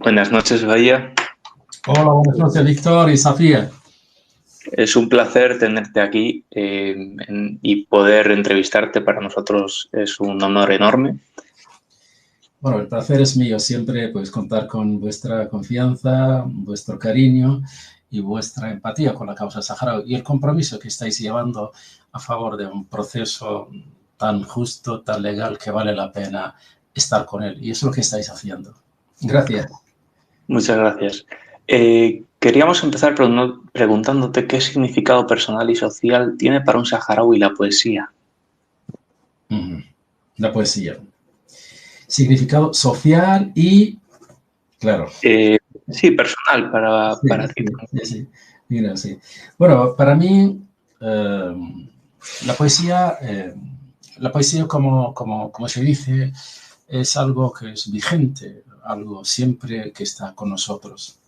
Buenas noches, Bahía. Hola, buenas noches, Víctor y Sofía. Es un placer tenerte aquí y poder entrevistarte. Para nosotros es un honor enorme. Bueno, el placer es mío siempre, pues, contar con vuestra confianza, vuestro cariño y vuestra empatía con la causa saharaui y el compromiso que estáis llevando a favor de un proceso tan justo, tan legal, que vale la pena estar con él. Y eso es lo que estáis haciendo. Gracias. Muchas gracias. Queríamos empezar preguntándote qué significado personal y social tiene para un saharaui la poesía. La poesía. Significado social y, claro. Sí, personal para ti. Sí. Mira, sí. Bueno, para mí, la poesía, como se dice, es algo que es vigente, algo siempre que está con nosotros.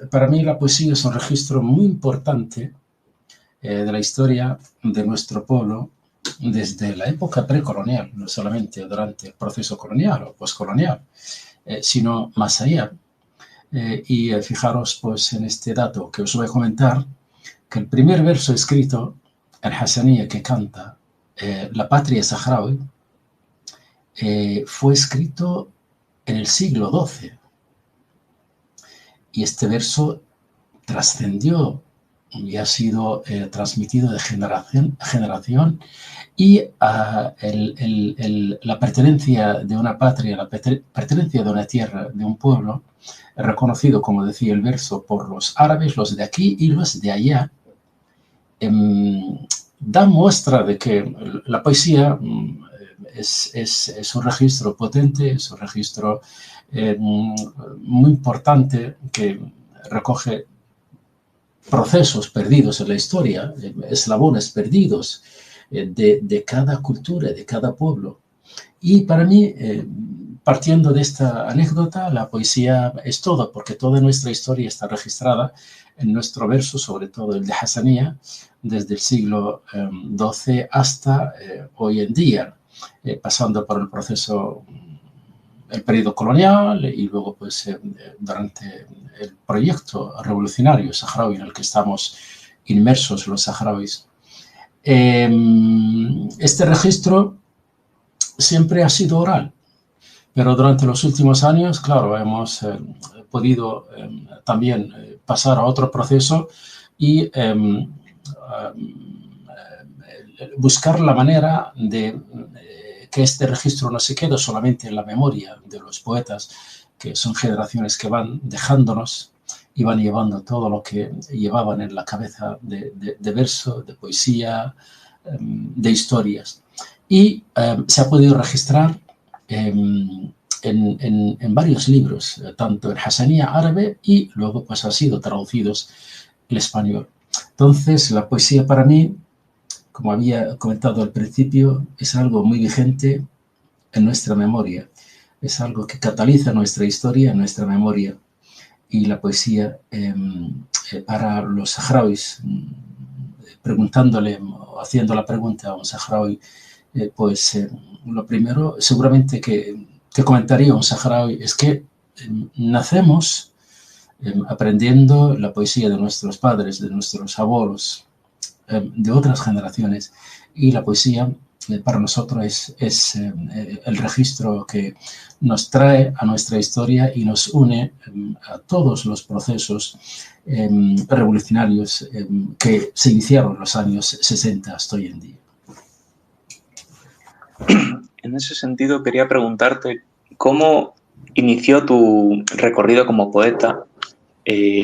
Para mí la poesía es un registro muy importante de la historia de nuestro pueblo desde la época precolonial, no solamente durante el proceso colonial o postcolonial, sino más allá. Fijaros pues en este dato que os voy a comentar, que el primer verso escrito en Hassaniyya que canta la patria saharaui fue escrito en el siglo XII. Y este verso trascendió y ha sido transmitido de generación a generación. Y la pertenencia de una patria, la pertenencia de una tierra, de un pueblo, reconocido, como decía el verso, por los árabes, los de aquí y los de allá, da muestra de que la poesía es un registro potente, es un registro muy importante que recoge procesos perdidos en la historia, eslabones perdidos de cada cultura, de cada pueblo. Y para mí, partiendo de esta anécdota, la poesía es todo, porque toda nuestra historia está registrada en nuestro verso, sobre todo el de Hassaniyya, desde el siglo XII hasta hoy en día, pasando por el proceso, el periodo colonial y luego pues durante el proyecto revolucionario saharaui en el que estamos inmersos los saharauis. Este registro siempre ha sido oral, pero durante los últimos años, claro, hemos podido también pasar a otro proceso y buscar la manera de que este registro no se quede solamente en la memoria de los poetas, que son generaciones que van dejándonos y van llevando todo lo que llevaban en la cabeza de verso, de poesía, de historias. Y se ha podido registrar en varios libros, tanto en Hassaniyya árabe y luego pues han sido traducidos al español. Entonces, la poesía para mí, como había comentado al principio, es algo muy vigente en nuestra memoria. Es algo que cataliza nuestra historia, nuestra memoria. Y la poesía, para los saharauis, preguntándole o haciendo la pregunta a un saharaui, lo primero seguramente que comentaría un saharaui es que nacemos aprendiendo la poesía de nuestros padres, de nuestros abuelos, de otras generaciones, y la poesía para nosotros es el registro que nos trae a nuestra historia y nos une a todos los procesos revolucionarios que se iniciaron en los años 60 hasta hoy en día. En ese sentido, quería preguntarte cómo inició tu recorrido como poeta,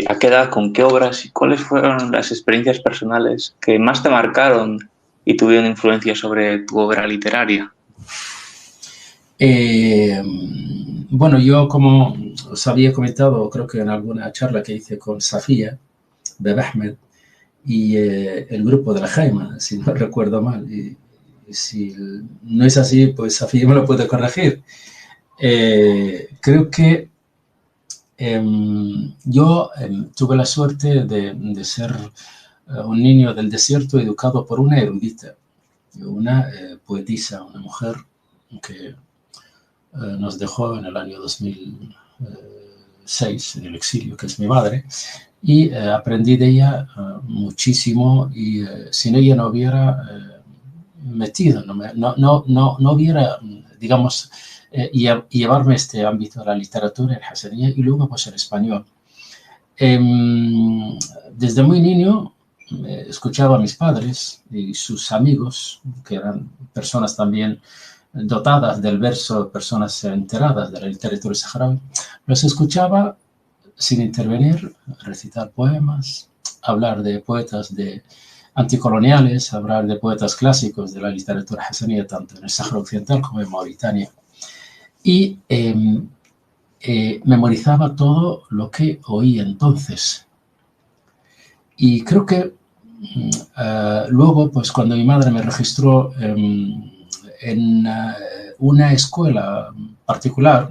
a qué edad, con qué obras y cuáles fueron las experiencias personales que más te marcaron y tuvieron influencia sobre tu obra literaria. Bueno, yo como os había comentado, creo que en alguna charla que hice con Safía Beb Ahmed y el grupo de la Jaima, si no recuerdo mal, y si no es así, pues Safía me lo puede corregir. Creo que yo tuve la suerte de ser un niño del desierto educado por una erudita, una poetisa, una mujer que nos dejó en el año 2006 en el exilio, que es mi madre, y aprendí de ella muchísimo, y sin ella no hubiera metido, no hubiera, digamos, llevarme este ámbito de la literatura, el hasanía, y luego pues el español. Desde muy niño escuchaba a mis padres y sus amigos, que eran personas también dotadas del verso, personas enteradas de la literatura saharaui. Los escuchaba sin intervenir, recitar poemas, hablar de poetas anticoloniales, hablar de poetas clásicos de la literatura hasanía, tanto en el Sáhara Occidental como en Mauritania. Y memorizaba todo lo que oí entonces. Y creo que luego, pues cuando mi madre me registró en una escuela particular,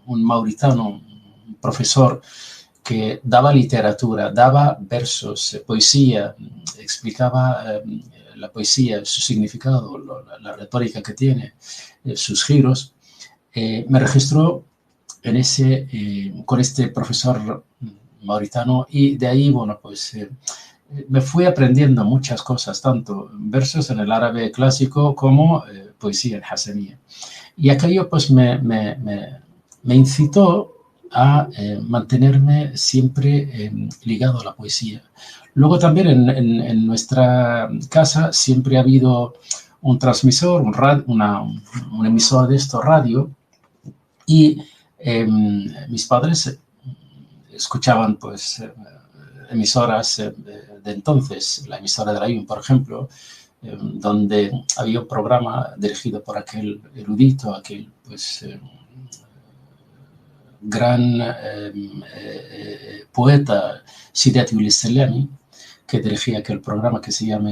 un mauritano, un profesor que daba literatura, daba versos, poesía, explicaba la poesía, su significado, la retórica que tiene, sus giros, me registró con este profesor mauritano, y de ahí, bueno, pues me fui aprendiendo muchas cosas, tanto versos en el árabe clásico como poesía en hasanía. Y aquello pues me incitó a mantenerme siempre ligado a la poesía. Luego también en nuestra casa siempre ha habido un transmisor, un emisor de esto, radio, y mis padres escuchaban pues emisoras de entonces, la emisora de la IUN, por ejemplo, donde había un programa dirigido por aquel erudito, aquel pues gran poeta Sidat Yulis-Selami, que dirigía aquel programa que se llama,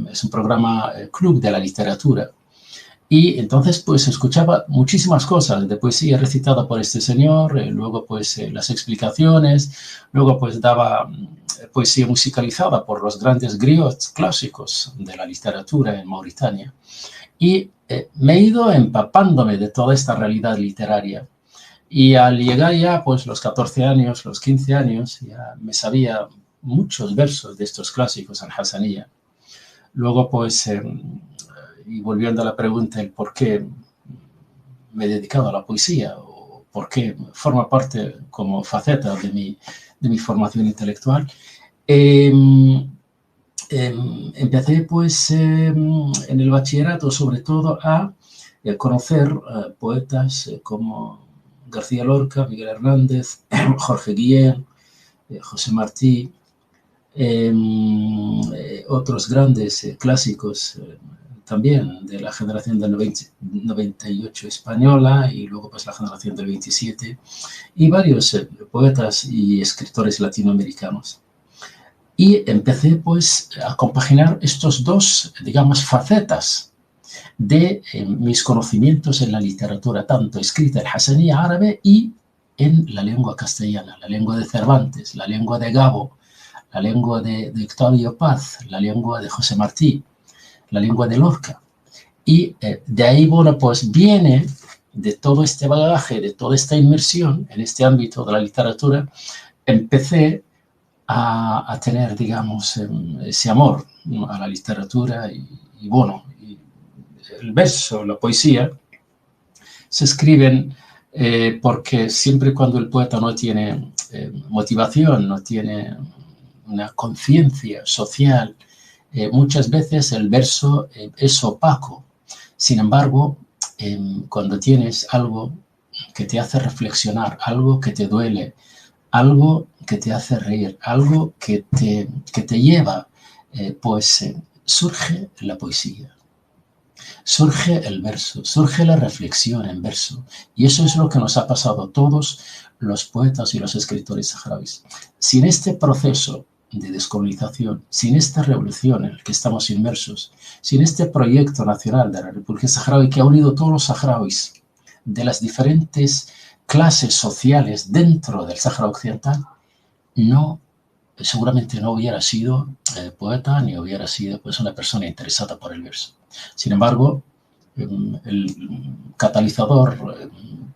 es un programa Club de la Literatura. Y entonces pues escuchaba muchísimas cosas de poesía recitada por este señor, luego pues las explicaciones, luego pues daba poesía musicalizada por los grandes griots clásicos de la literatura en Mauritania. Y me he ido empapándome de toda esta realidad literaria. Y al llegar ya pues los 14 años, los 15 años, ya me sabía muchos versos de estos clásicos en hasanía. Luego pues... y volviendo a la pregunta, el por qué me he dedicado a la poesía, o por qué forma parte como faceta de mi formación intelectual, empecé pues en el bachillerato sobre todo a conocer poetas como García Lorca, Miguel Hernández, Jorge Guillén, José Martí, otros grandes clásicos también de la generación del 98 española, y luego pues la generación del 27, y varios poetas y escritores latinoamericanos. Y empecé pues a compaginar estos dos, digamos, facetas de mis conocimientos en la literatura, tanto escrita en hasanía árabe y en la lengua castellana, la lengua de Cervantes, la lengua de Gabo, la lengua de Octavio Paz, la lengua de José Martí, la lengua de Lorca. Y de ahí, bueno, pues viene de todo este bagaje, de toda esta inmersión en este ámbito de la literatura, empecé a tener, digamos, ese amor a la literatura y bueno, y el verso, la poesía, se escriben porque siempre cuando el poeta no tiene motivación, no tiene una conciencia social, muchas veces el verso es opaco. Sin embargo, cuando tienes algo que te hace reflexionar, algo que te duele, algo que te hace reír, algo que te lleva, pues surge la poesía, surge el verso, surge la reflexión en verso. Y eso es lo que nos ha pasado a todos los poetas y los escritores saharauis. Sin este proceso de descolonización, sin esta revolución en la que estamos inmersos, sin este proyecto nacional de la República Saharaui que ha unido a todos los saharauis de las diferentes clases sociales dentro del Sáhara Occidental, seguramente no hubiera sido poeta ni hubiera sido pues una persona interesada por el verso. Sin embargo, el catalizador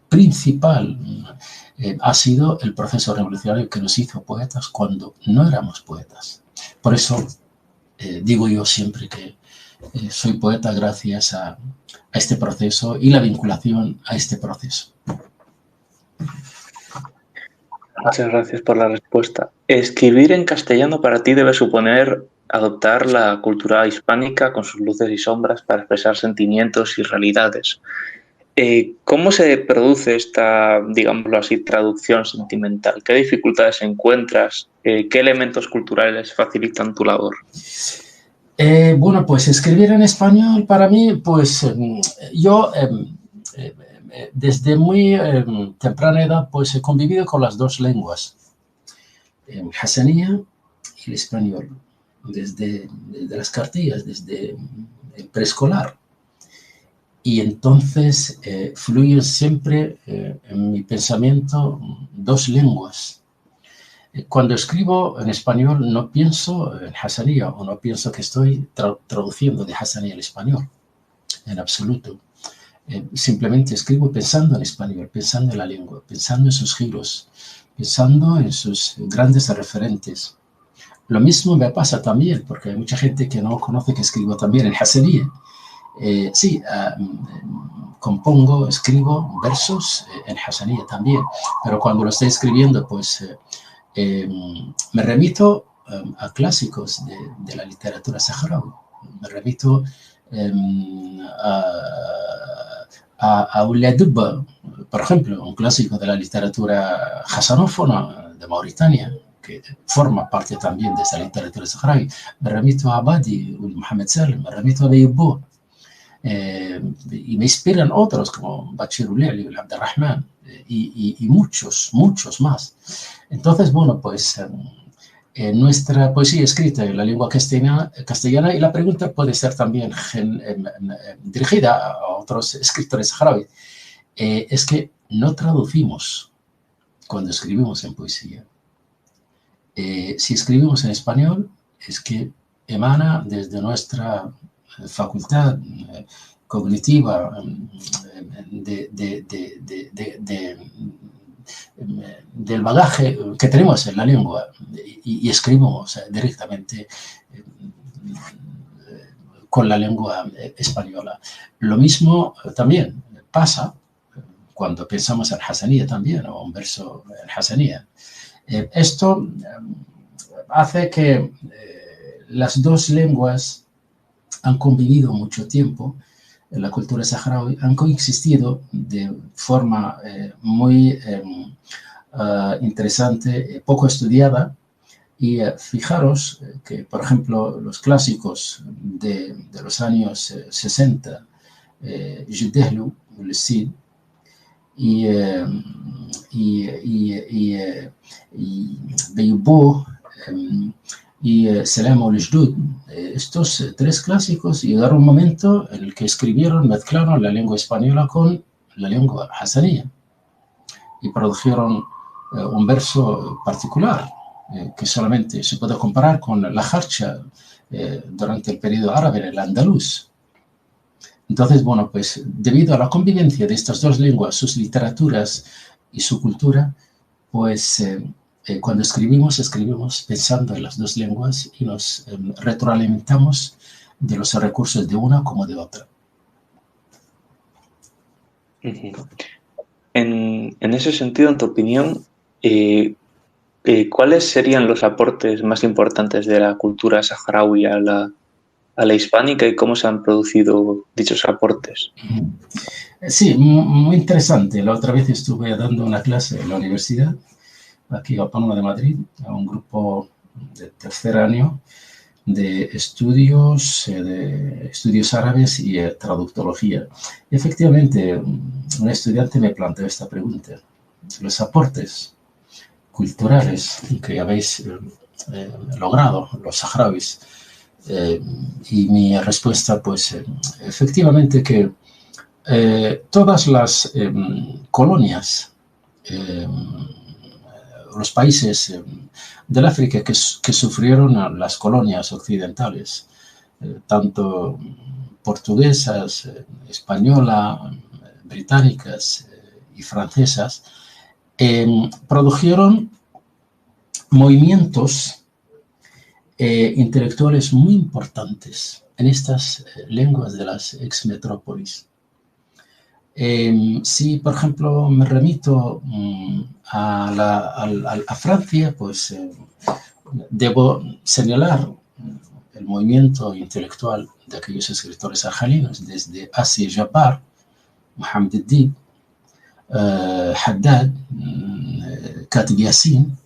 principal ha sido el proceso revolucionario que nos hizo poetas cuando no éramos poetas. Por eso digo yo siempre que soy poeta gracias a este proceso y la vinculación a este proceso. Muchas gracias por la respuesta. Escribir en castellano para ti debe suponer adoptar la cultura hispánica con sus luces y sombras para expresar sentimientos y realidades. ¿Cómo se produce esta, digámoslo así, traducción sentimental? ¿Qué dificultades encuentras? ¿Qué elementos culturales facilitan tu labor? Bueno, pues escribir en español para mí, pues yo desde muy temprana edad pues he convivido con las dos lenguas, Hassaniyya y el español, desde las cartillas, desde el preescolar. Y entonces fluyen siempre en mi pensamiento dos lenguas. Cuando escribo en español no pienso en Hassaniyya o no pienso que estoy traduciendo de Hassaniyya al español, en absoluto. Simplemente escribo pensando en español, pensando en la lengua, pensando en sus giros, pensando en sus grandes referentes. Lo mismo me pasa también, porque hay mucha gente que no conoce que escribo también en Hassaniyya. Sí, compongo, escribo versos en Hassaniyya también, pero cuando lo estoy escribiendo, pues me remito a clásicos de la literatura saharaui, me remito a Ouled Dubba, por ejemplo, un clásico de la literatura hassanófona de Mauritania, que forma parte también de esa literatura saharaui. Me remito a Abadi, Mohamed Salem, me remito a Beyubbo. Y me inspiran otros como Bachir Uleli, Abdelrahman y muchos más. Entonces, bueno, pues nuestra poesía escrita en la lengua castellana, y la pregunta puede ser también dirigida a otros escritores saharauis, es que no traducimos cuando escribimos en poesía. Si escribimos en español, es que emana desde nuestra facultad cognitiva del bagaje que tenemos en la lengua y escribimos directamente con la lengua española. Lo mismo también pasa cuando pensamos en Hassaniyya también, o un verso en Hassaniyya. Esto hace que las dos lenguas han convivido mucho tiempo en la cultura saharaui, han coexistido de forma muy interesante, poco estudiada, y fijaros que, por ejemplo, los clásicos de los años 60, Jidehlu, el Cid, y Beyubbo, y Salam al-Jdud, estos tres clásicos llegaron a un momento en el que mezclaron la lengua española con la lengua hassaniyya y produjeron un verso particular que solamente se puede comparar con la jarcha durante el periodo árabe en el andaluz. Entonces, bueno, pues debido a la convivencia de estas dos lenguas, sus literaturas y su cultura, pues cuando escribimos pensando en las dos lenguas y nos retroalimentamos de los recursos de una como de otra. En ese sentido, en tu opinión, ¿cuáles serían los aportes más importantes de la cultura saharaui a la hispánica y cómo se han producido dichos aportes? Sí, muy interesante. La otra vez estuve dando una clase en la universidad, aquí Autónoma de Madrid, a un grupo de tercer año de estudios árabes y traductología. Y efectivamente, un estudiante me planteó esta pregunta. Los aportes culturales que habéis logrado, los saharauis, y mi respuesta, pues, efectivamente que todas las colonias, los países del África que sufrieron las colonias occidentales, tanto portuguesas, españolas, británicas y francesas, produjeron movimientos intelectuales muy importantes en estas lenguas de las exmetrópolis. Si, por ejemplo, me remito a Francia, pues debo señalar el movimiento intelectual de aquellos escritores argelinos, desde Assi Jabbar, Mohamed Edib, Haddad, Katib Yassin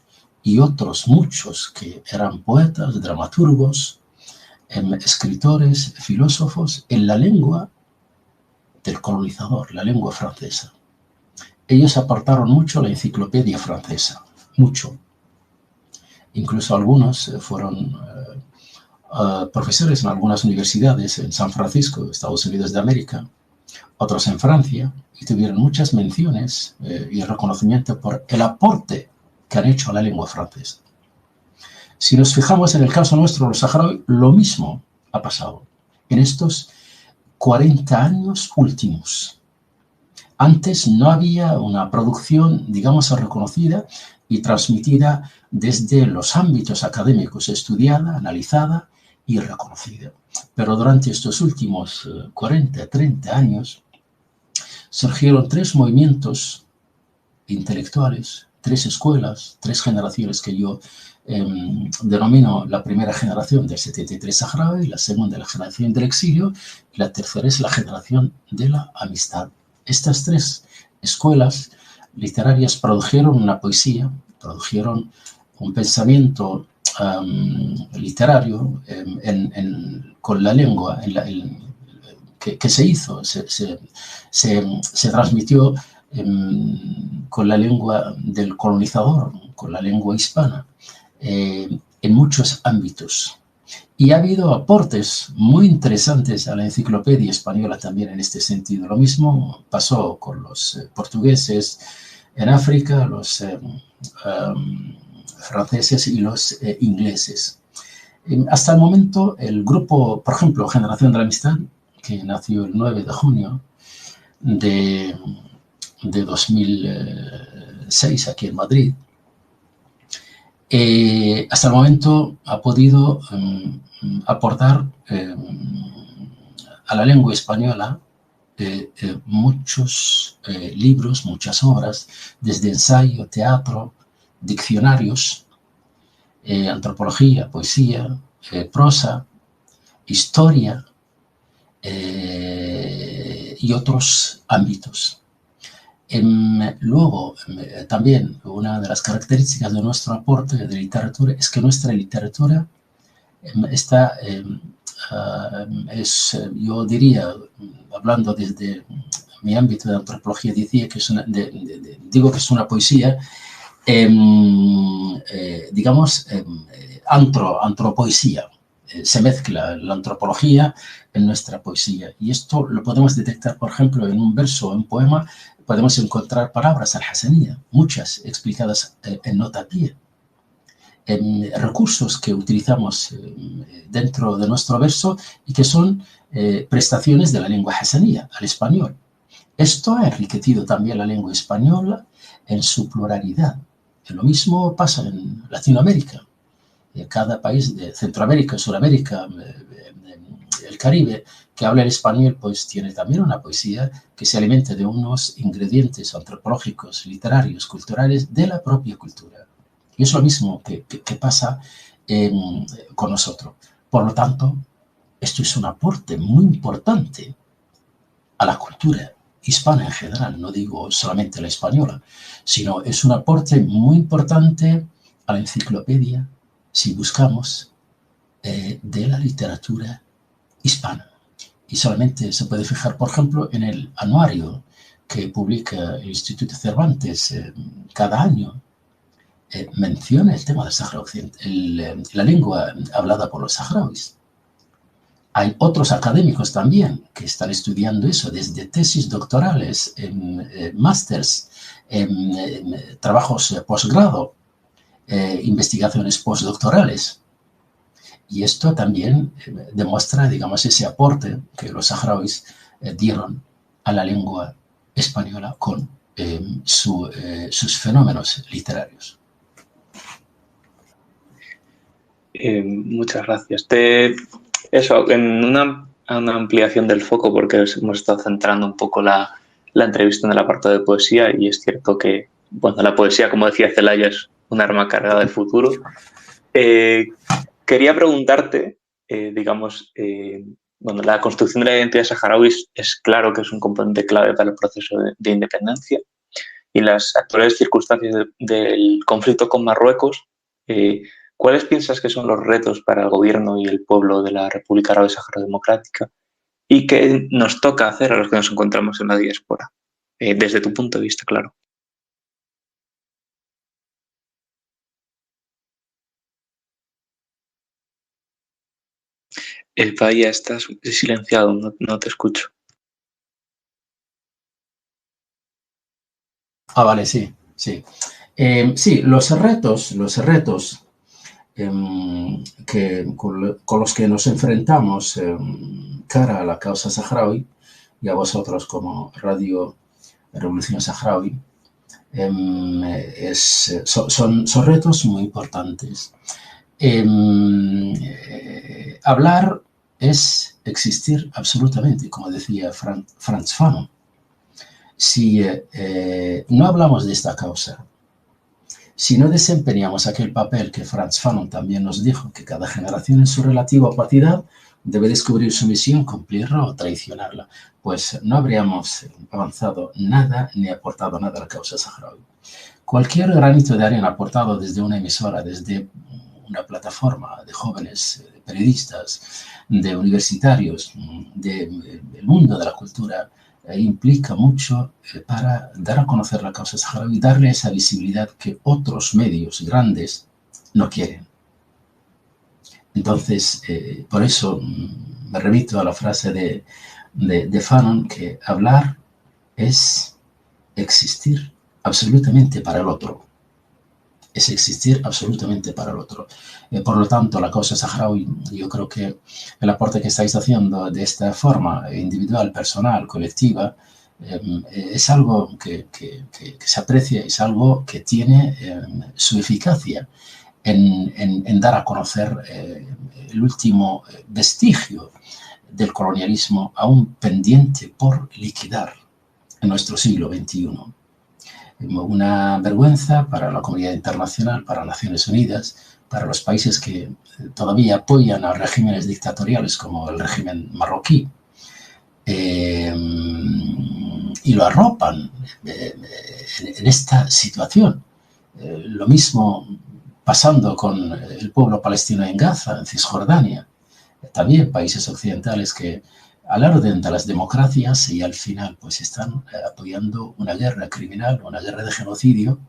y otros muchos que eran poetas, dramaturgos, escritores, filósofos en la lengua del colonizador, la lengua francesa. Ellos aportaron mucho a la enciclopedia francesa, mucho. Incluso algunos fueron profesores en algunas universidades en San Francisco, Estados Unidos de América, otros en Francia, y tuvieron muchas menciones y reconocimiento por el aporte que han hecho a la lengua francesa. Si nos fijamos en el caso nuestro, los saharauis, lo mismo ha pasado en estos 40 años últimos. Antes no había una producción, digamos, reconocida y transmitida desde los ámbitos académicos, estudiada, analizada y reconocida. Pero durante estos últimos 40, 30 años surgieron 3 movimientos intelectuales, 3 escuelas, 3 generaciones que yo denomino la primera generación del 73 saharaui, la segunda la generación del exilio y la tercera es la generación de la amistad. Estas 3 escuelas literarias produjeron una poesía, produjeron un pensamiento literario con la lengua que se hizo, se transmitió con la lengua del colonizador, con la lengua hispana, en muchos ámbitos. Y ha habido aportes muy interesantes a la enciclopedia española también en este sentido. Lo mismo pasó con los portugueses en África, los franceses y los ingleses. Hasta el momento, el grupo, por ejemplo, Generación de la Amistad, que nació el 9 de junio de 2006 aquí en Madrid, hasta el momento ha podido aportar a la lengua española muchos libros, muchas obras, desde ensayo, teatro, diccionarios, antropología, poesía, prosa, historia y otros ámbitos. Luego, también una de las características de nuestro aporte de literatura es que nuestra literatura está, yo diría, hablando desde mi ámbito de antropología, digo que es una poesía, digamos, antropoesía. Se mezcla la antropología en nuestra poesía. Y esto lo podemos detectar, por ejemplo, en un verso, en un poema, podemos encontrar palabras al-Hasaniyya, muchas explicadas en nota a pie. Recursos que utilizamos dentro de nuestro verso y que son prestaciones de la lengua hasaniyya al español. Esto ha enriquecido también la lengua española en su pluralidad. Lo mismo pasa en Latinoamérica. Cada país de Centroamérica, Sudamérica, el Caribe, que habla el español, pues tiene también una poesía que se alimenta de unos ingredientes antropológicos, literarios, culturales de la propia cultura. Y es lo mismo que pasa con nosotros. Por lo tanto, esto es un aporte muy importante a la cultura hispana en general, no digo solamente la española, sino es un aporte muy importante a la enciclopedia, si buscamos, de la literatura hispana. Y solamente se puede fijar, por ejemplo, en el anuario que publica el Instituto Cervantes cada año, menciona el tema del Sáhara Occidental, la lengua hablada por los saharauis. Hay otros académicos también que están estudiando eso, desde tesis doctorales, másters, trabajos posgrado, investigaciones postdoctorales. Y esto también demuestra, digamos, ese aporte que los saharauis dieron a la lengua española con sus fenómenos literarios. Muchas gracias. Eso, en una ampliación del foco, porque hemos estado centrando un poco la entrevista en el apartado de poesía, y es cierto que, bueno, la poesía, como decía Celaya, es un arma cargada de futuro. Quería preguntarte, digamos, bueno, la construcción de la identidad saharaui es claro que es un componente clave para el proceso de independencia, y las actuales circunstancias del conflicto con Marruecos, ¿cuáles piensas que son los retos para el gobierno y el pueblo de la República Árabe Sahara Democrática? ¿Y qué nos toca hacer a los que nos encontramos en la diáspora? Desde tu punto de vista, claro. Vaya, estás silenciado, no te escucho. Ah, vale, sí, sí. Sí, los retos con los que nos enfrentamos cara a la causa saharaui, y a vosotros como Radio Revolución Saharaui, son retos muy importantes. Hablar es existir absolutamente, como decía Frantz Fanon. Si no hablamos de esta causa, si no desempeñamos aquel papel que Frantz Fanon también nos dijo, que cada generación en su relativa opacidad debe descubrir su misión, cumplirla o traicionarla, pues no habríamos avanzado nada ni aportado nada a la causa saharaui. Cualquier granito de arena aportado desde una emisora, desde una plataforma de jóvenes periodistas, de universitarios, del mundo de la cultura, implica mucho para dar a conocer la causa saharaui y darle esa visibilidad que otros medios grandes no quieren. Entonces, por eso me remito a la frase de Fanon, que hablar es existir absolutamente para el otro. Es existir absolutamente para el otro. Por lo tanto, la causa saharaui, yo creo que el aporte que estáis haciendo de esta forma individual, personal, colectiva, es algo que se aprecia, es algo que tiene su eficacia en dar a conocer el último vestigio del colonialismo aún pendiente por liquidar en nuestro siglo XXI. Una vergüenza para la comunidad internacional, para Naciones Unidas, para los países que todavía apoyan a regímenes dictatoriales como el régimen marroquí, y lo arropan en esta situación. Lo mismo pasando con el pueblo palestino en Gaza, en Cisjordania, también países occidentales que alarden de las democracias y al final pues están apoyando una guerra criminal, una guerra de genocidio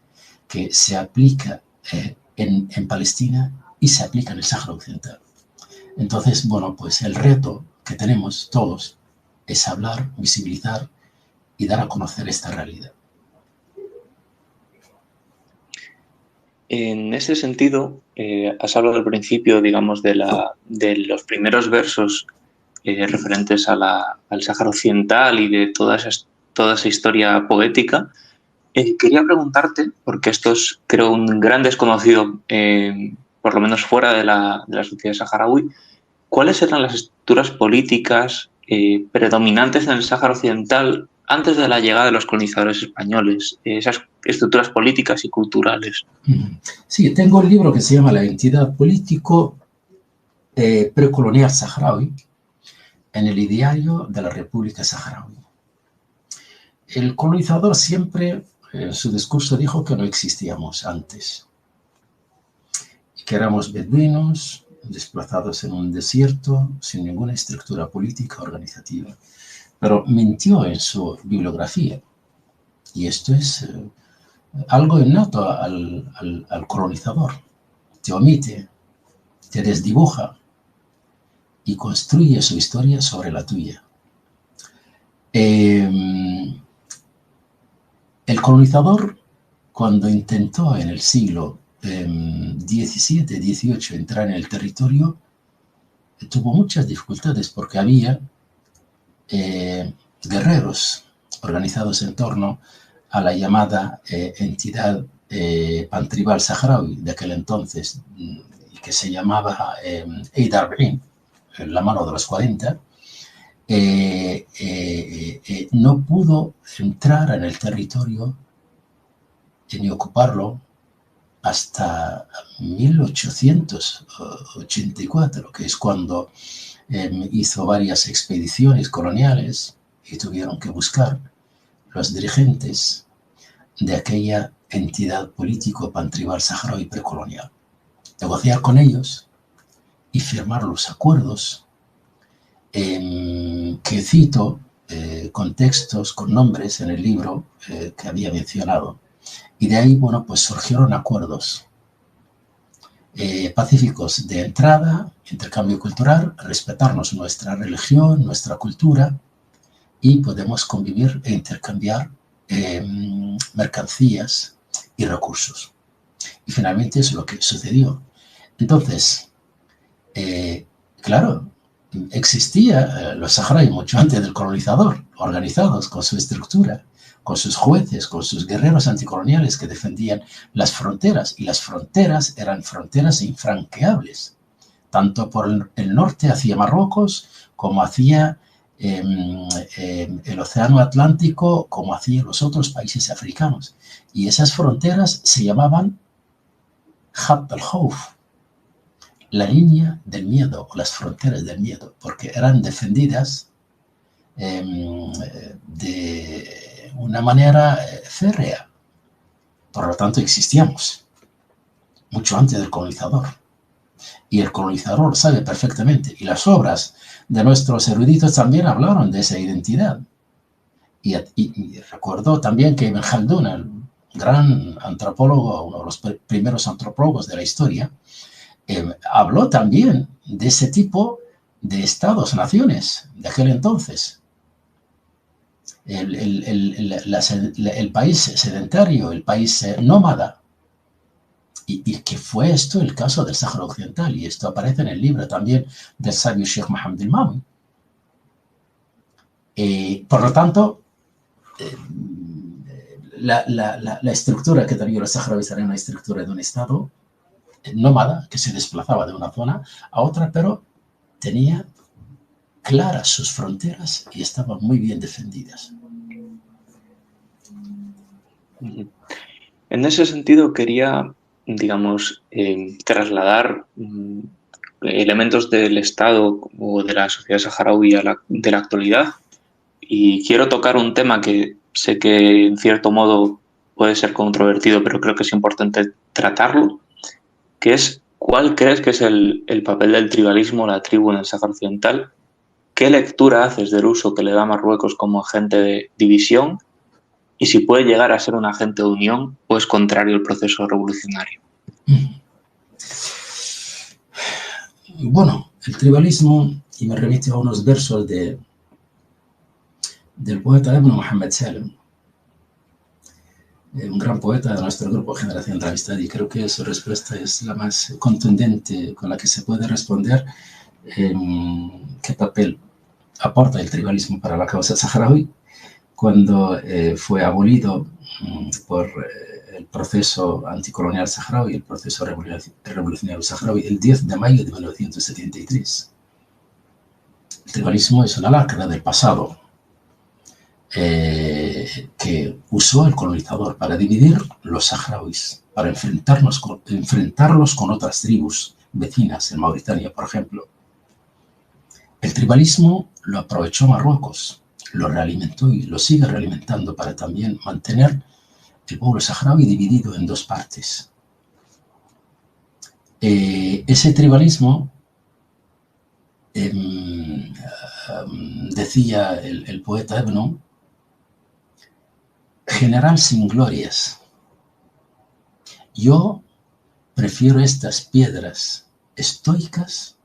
que se aplica en Palestina y se aplica en el Sáhara Occidental. Entonces, bueno, pues el reto que tenemos todos es hablar, visibilizar y dar a conocer esta realidad. En ese sentido, has hablado al principio, digamos, de los primeros versos referentes al Sáhara Occidental y de toda esa historia poética. Quería preguntarte, porque esto es, creo, un gran desconocido, por lo menos fuera de la sociedad saharaui, ¿cuáles eran las estructuras políticas predominantes en el Sáhara Occidental antes de la llegada de los colonizadores españoles? Esas estructuras políticas y culturales. Sí, tengo un libro que se llama La identidad político precolonial saharaui en el ideario de la República Saharaui. El colonizador siempre en su discurso dijo que no existíamos antes, que éramos beduinos desplazados en un desierto sin ninguna estructura política organizativa. Pero mintió en su bibliografía, y esto es algo innato al colonizador. Te omite, te desdibuja y construye su historia sobre la tuya. El colonizador, cuando intentó en el siglo XVII, XVIII entrar en el territorio, tuvo muchas dificultades porque había guerreros organizados en torno a la llamada entidad pantribal saharaui de aquel entonces, que se llamaba Eid Arba'in, la mano de los 40, no pudo entrar en el territorio ni ocuparlo hasta 1884, que es cuando hizo varias expediciones coloniales y tuvieron que buscar los dirigentes de aquella entidad político pantribal saharaui precolonial, negociar con ellos y firmar los acuerdos que cito con textos, con nombres en el libro que había mencionado. Y de ahí, bueno, pues surgieron acuerdos pacíficos de entrada, intercambio cultural, respetarnos nuestra religión, nuestra cultura, y podemos convivir e intercambiar mercancías y recursos. Y finalmente es lo que sucedió. Entonces, claro, existía los saharauis mucho antes del colonizador, organizados con su estructura, con sus jueces, con sus guerreros anticoloniales que defendían las fronteras, y las fronteras eran fronteras infranqueables, tanto por el norte hacia Marruecos, como hacia el Océano Atlántico, como hacia los otros países africanos. Y esas fronteras se llamaban Khat al-Khawf, la línea del miedo, o las fronteras del miedo, porque eran defendidas de una manera férrea. Por lo tanto, existíamos mucho antes del colonizador. Y el colonizador lo sabe perfectamente. Y las obras de nuestros eruditos también hablaron de esa identidad. Y recuerdo también que Ibn Khaldun, el gran antropólogo, uno de los primeros antropólogos de la historia, habló también de ese tipo de estados-naciones de aquel entonces. El país sedentario, el país nómada. Y que fue esto el caso del Sáhara Occidental, y esto aparece en el libro también del sabio Sheikh Mohammed el-Mawi. Por lo tanto, la estructura que tenía los saharauis era una estructura de un estado nómada que se desplazaba de una zona a otra, pero tenía claras sus fronteras y estaban muy bien defendidas. En ese sentido quería, digamos, trasladar elementos del Estado o de la sociedad saharaui de la actualidad, y quiero tocar un tema que sé que en cierto modo puede ser controvertido, pero creo que es importante tratarlo, que es: ¿cuál crees que es el papel del tribalismo, la tribu en el Sáhara Occidental? ¿Qué lectura haces del uso que le da Marruecos como agente de división? Y si puede llegar a ser un agente de unión o es contrario al proceso revolucionario. Bueno, el tribalismo, y me remito a unos versos del poeta Ibn Muhammad Salim, un gran poeta de nuestro grupo Generación de la Amistad, y creo que su respuesta es la más contundente con la que se puede responder qué papel aporta el tribalismo para la causa saharaui cuando fue abolido por el proceso anticolonial saharaui, el proceso revolucionario saharaui, el 10 de mayo de 1973. El tribalismo es una lacra del pasado que usó el colonizador para dividir los saharauis, para enfrentarlos con otras tribus vecinas, en Mauritania, por ejemplo. El tribalismo lo aprovechó Marruecos, lo realimentó y lo sigue realimentando para también mantener el pueblo saharaui dividido en dos partes. Ese tribalismo, decía el poeta Ebno, general sin glorias. Yo prefiero estas piedras estoicas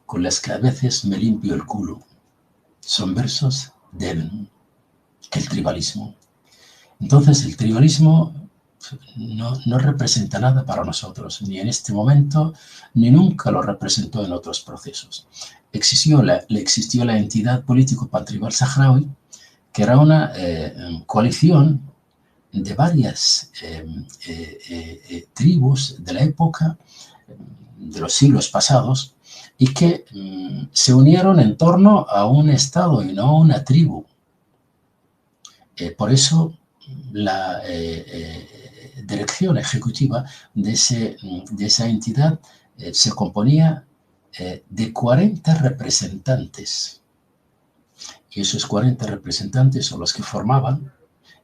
con las que a veces me limpio el culo. Son versos de Ebno, el tribalismo. Entonces, el tribalismo no representa nada para nosotros, ni en este momento, ni nunca lo representó en otros procesos. Existió la entidad político-patriarcal saharaui, que era una coalición de varias tribus de la época, de los siglos pasados, y que se unieron en torno a un Estado y no a una tribu. Por eso la dirección ejecutiva de esa entidad se componía de 40 representantes. Y esos 40 representantes son los que formaban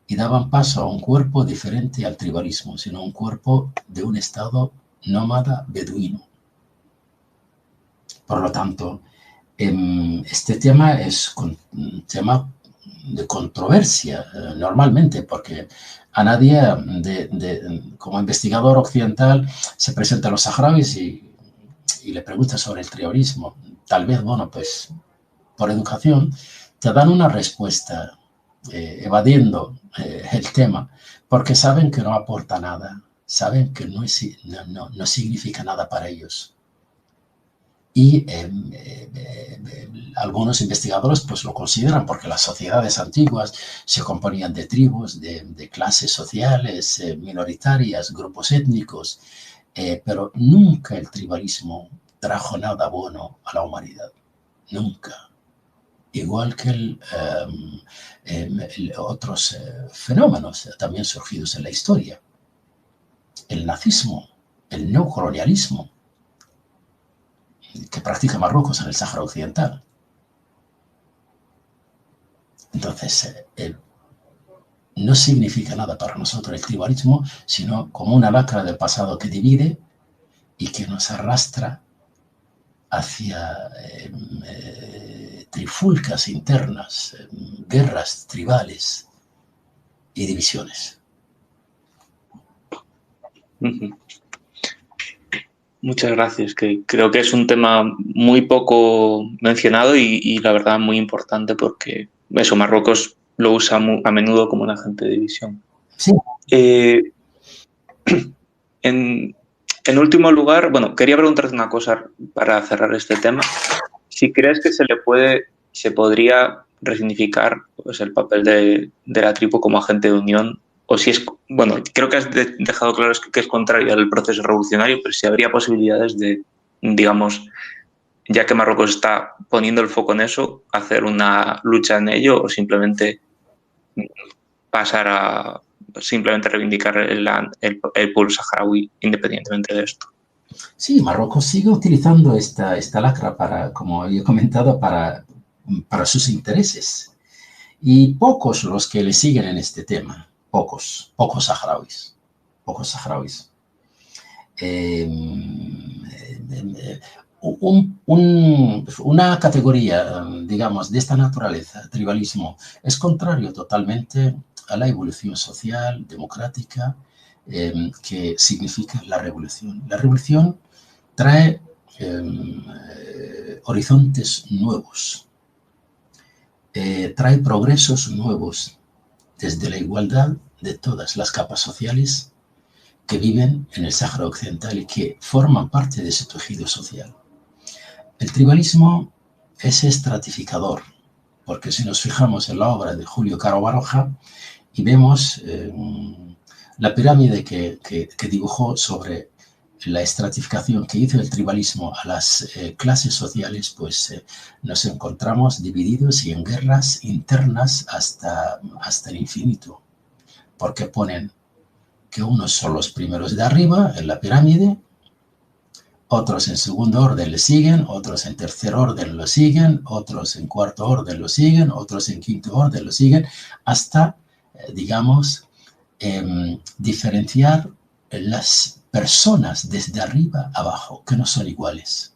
y daban paso a un cuerpo diferente al tribalismo, sino un cuerpo de un estado nómada beduino. Por lo tanto, este tema es un tema de controversia normalmente, porque a nadie como investigador occidental se presenta a los saharauis y le pregunta sobre el tribalismo. Tal vez, bueno, pues por educación te dan una respuesta evadiendo el tema, porque saben que no aporta nada, saben que no significa nada para ellos. Y algunos investigadores pues lo consideran, porque las sociedades antiguas se componían de tribus, de clases sociales minoritarias, grupos étnicos, pero nunca el tribalismo trajo nada bueno a la humanidad, nunca. Igual que otros fenómenos también surgidos en la historia. El nazismo, el neocolonialismo, que practica Marruecos en el Sáhara Occidental. Entonces, no significa nada para nosotros el tribalismo, sino como una lacra del pasado que divide y que nos arrastra hacia trifulcas internas, guerras tribales y divisiones. Muchas gracias, que creo que es un tema muy poco mencionado y la verdad muy importante, porque eso, Marruecos lo usa a menudo como un agente de división. Sí. En último lugar, bueno, quería preguntarte una cosa para cerrar este tema. Si crees que se podría resignificar pues, el papel de la tribu como agente de unión, o si es, bueno, creo que has dejado claro que es contrario al proceso revolucionario, pero si habría posibilidades de, digamos, ya que Marruecos está poniendo el foco en eso, hacer una lucha en ello o simplemente pasar a simplemente reivindicar el pueblo saharaui independientemente de esto. Sí, Marruecos sigue utilizando esta lacra para, como he comentado, para sus intereses. Y pocos los que le siguen en este tema. Pocos saharauis. Una categoría, digamos, de esta naturaleza, tribalismo, es contrario totalmente a la evolución social, democrática, que significa la revolución. La revolución trae horizontes nuevos, trae progresos nuevos desde la igualdad de todas las capas sociales que viven en el Sáhara Occidental y que forman parte de ese tejido social. El tribalismo es estratificador, porque si nos fijamos en la obra de Julio Caro Baroja y vemos la pirámide que dibujó sobre la estratificación que hizo el tribalismo a las clases sociales, pues nos encontramos divididos y en guerras internas hasta el infinito, porque ponen que unos son los primeros de arriba en la pirámide, otros en segundo orden le siguen, otros en tercer orden lo siguen, otros en cuarto orden lo siguen, otros en quinto orden lo siguen, hasta, digamos, diferenciar las personas desde arriba a abajo, que no son iguales.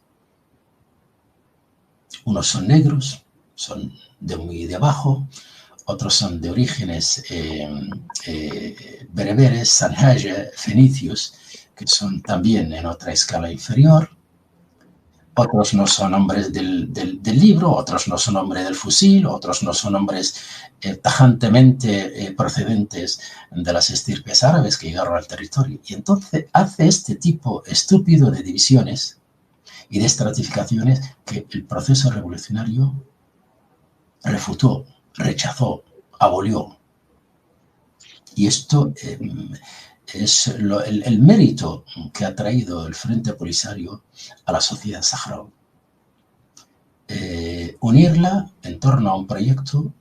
Unos son negros, son de muy de abajo, otros son de orígenes bereberes, sanhaje, fenicios, que son también en otra escala inferior. Otros no son hombres del libro, otros no son hombres del fusil, otros no son hombres tajantemente procedentes de las estirpes árabes que llegaron al territorio. Y entonces hace este tipo estúpido de divisiones y de estratificaciones que el proceso revolucionario refutó, rechazó, abolió. Y esto es el mérito que ha traído el Frente Polisario a la sociedad saharaui. Unirla en torno a un proyecto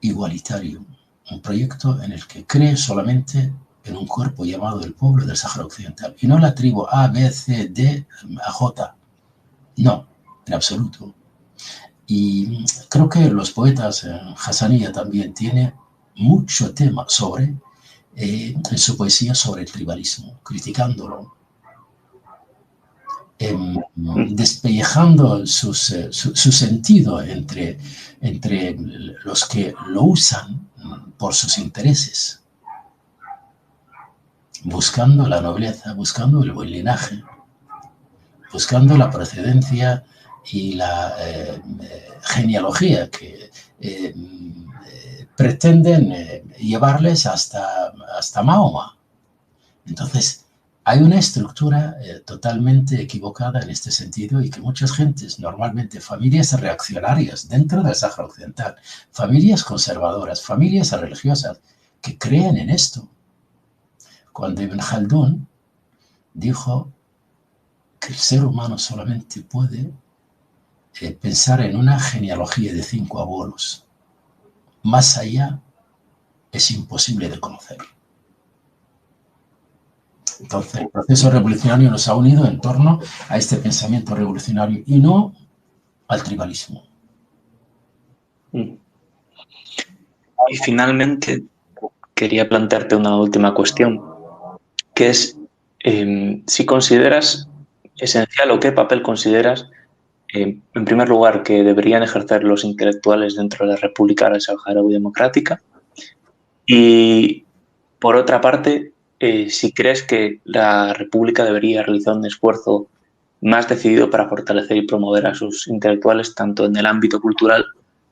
igualitario, un proyecto en el que cree solamente en un cuerpo llamado el pueblo del Sáhara Occidental, y no la tribu A, B, C, D, A, J. No, en absoluto. Y creo que los poetas, Hassanilla también tiene mucho tema sobre, en su poesía, sobre el tribalismo, criticándolo, despellejando su sentido entre los que lo usan por sus intereses, buscando la nobleza, buscando el buen linaje, buscando la procedencia y la genealogía que pretenden llevarles hasta Mahoma. Entonces, hay una estructura totalmente equivocada en este sentido, y que muchas gentes, normalmente familias reaccionarias dentro del Sáhara Occidental, familias conservadoras, familias religiosas, que creen en esto. Cuando Ibn Khaldun dijo que el ser humano solamente puede pensar en una genealogía de 5 abuelos, más allá es imposible de conocer. Entonces, el proceso revolucionario nos ha unido en torno a este pensamiento revolucionario y no al tribalismo. Y finalmente, quería plantearte una última cuestión, que es si consideras esencial o qué papel consideras, en primer lugar, que deberían ejercer los intelectuales dentro de la República Árabe Saharaui Democrática, y por otra parte, si crees que la República debería realizar un esfuerzo más decidido para fortalecer y promover a sus intelectuales tanto en el ámbito cultural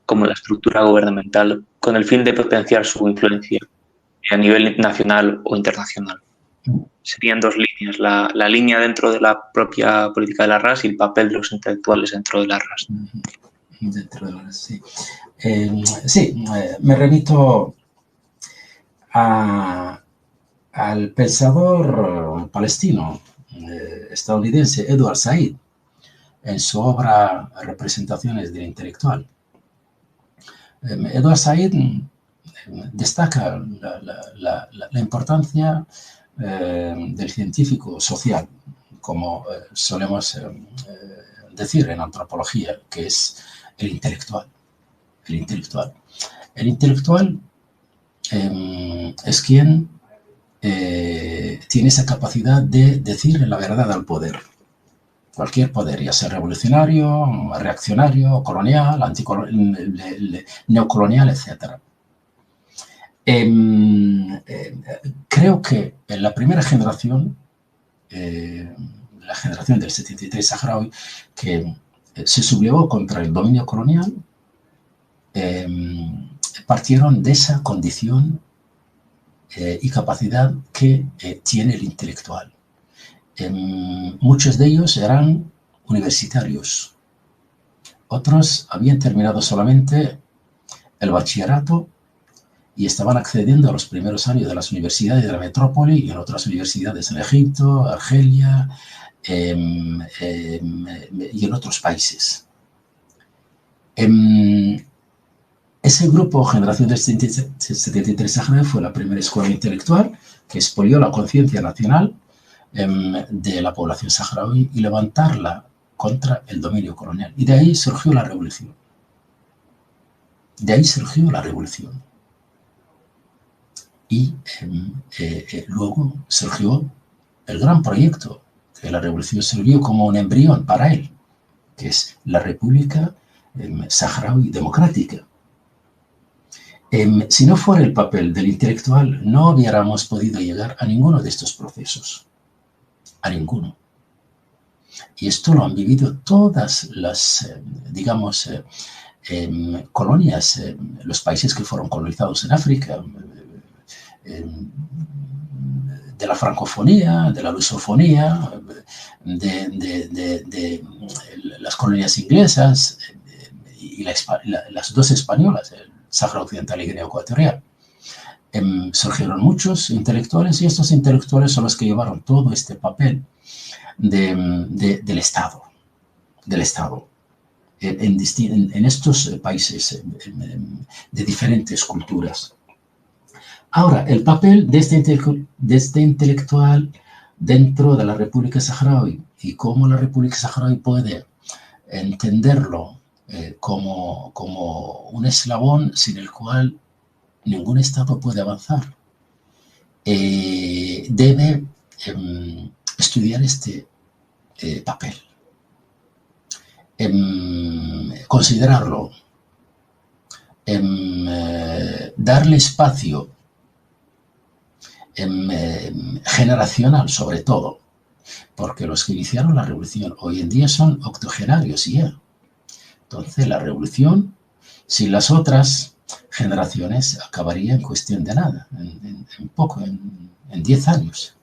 como en la estructura gubernamental, con el fin de potenciar su influencia a nivel nacional o internacional. Serían 2 líneas, la línea dentro de la propia política de la RAS y el papel de los intelectuales dentro de la RAS. Dentro de la RAS, sí. Me remito al pensador palestino estadounidense Edward Said, en su obra Representaciones del Intelectual. Edward Said destaca la importancia del científico social, como solemos decir en antropología, que es el intelectual. El intelectual. El intelectual es quien tiene esa capacidad de decir la verdad al poder. Cualquier poder, ya sea revolucionario, reaccionario, colonial, neocolonial, etc. Creo que en la primera generación, la generación del 73 saharaui, que se sublevó contra el dominio colonial, partieron de esa condición y capacidad que tiene el intelectual. Muchos de ellos eran universitarios, otros habían terminado solamente el bachillerato y estaban accediendo a los primeros años de las universidades de la metrópoli y en otras universidades en Egipto, Argelia y en otros países. Ese grupo, Generación del 73 Saharaui, fue la primera escuela intelectual que expolió la conciencia nacional de la población saharaui y levantarla contra el dominio colonial. Y de ahí surgió la revolución. De ahí surgió la revolución. Y luego surgió el gran proyecto, que la revolución sirvió como un embrión para él, que es la República Saharaui Democrática. Si no fuera el papel del intelectual, no hubiéramos podido llegar a ninguno de estos procesos. A ninguno. Y esto lo han vivido todas las, digamos, colonias, los países que fueron colonizados en África, de la francofonía, de la lusofonía, de las colonias inglesas y las dos españolas, el Sáhara Occidental y Guinea Ecuatorial. Surgieron muchos intelectuales y estos intelectuales son los que llevaron todo este papel del Estado, en estos países de diferentes culturas. Ahora, el papel de este intelectual dentro de la República Saharaui y cómo la República Saharaui puede entenderlo como un eslabón sin el cual ningún Estado puede avanzar. Debe estudiar este papel, considerarlo, darle espacio generacional sobre todo, porque los que iniciaron la revolución hoy en día son octogenarios ya. Entonces la revolución, sin las otras generaciones, acabaría en cuestión de nada, en 10 años.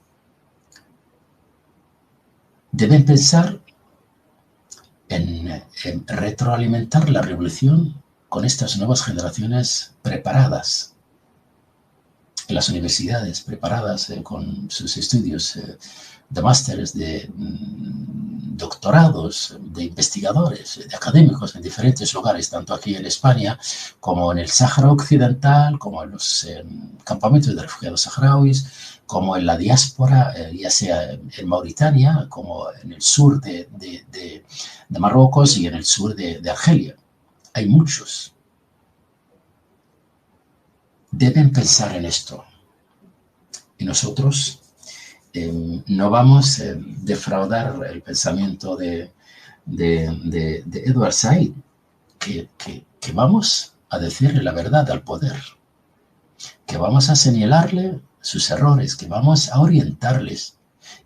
Deben pensar en retroalimentar la revolución con estas nuevas generaciones preparadas en las universidades, preparadas con sus estudios de másteres, de doctorados, de investigadores, de académicos en diferentes lugares, tanto aquí en España como en el Sáhara Occidental, como en los campamentos de refugiados saharauis, como en la diáspora, ya sea en Mauritania, como en el sur de Marruecos y en el sur de Argelia. Hay muchos. Deben pensar en esto. Y nosotros no vamos a defraudar el pensamiento de Edward Said, que vamos a decirle la verdad al poder, que vamos a señalarle sus errores, que vamos a orientarles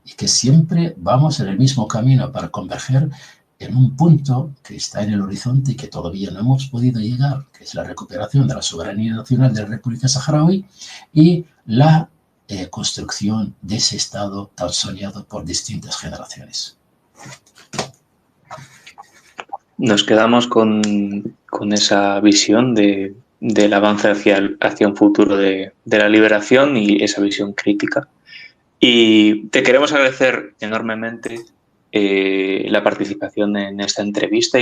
y que siempre vamos en el mismo camino para converger en un punto que está en el horizonte y que todavía no hemos podido llegar, que es la recuperación de la soberanía nacional de la República Saharaui y la construcción de ese Estado tan soñado por distintas generaciones. Nos quedamos con esa visión del avance hacia un futuro de la liberación y esa visión crítica. Y te queremos agradecer enormemente la participación en esta entrevista.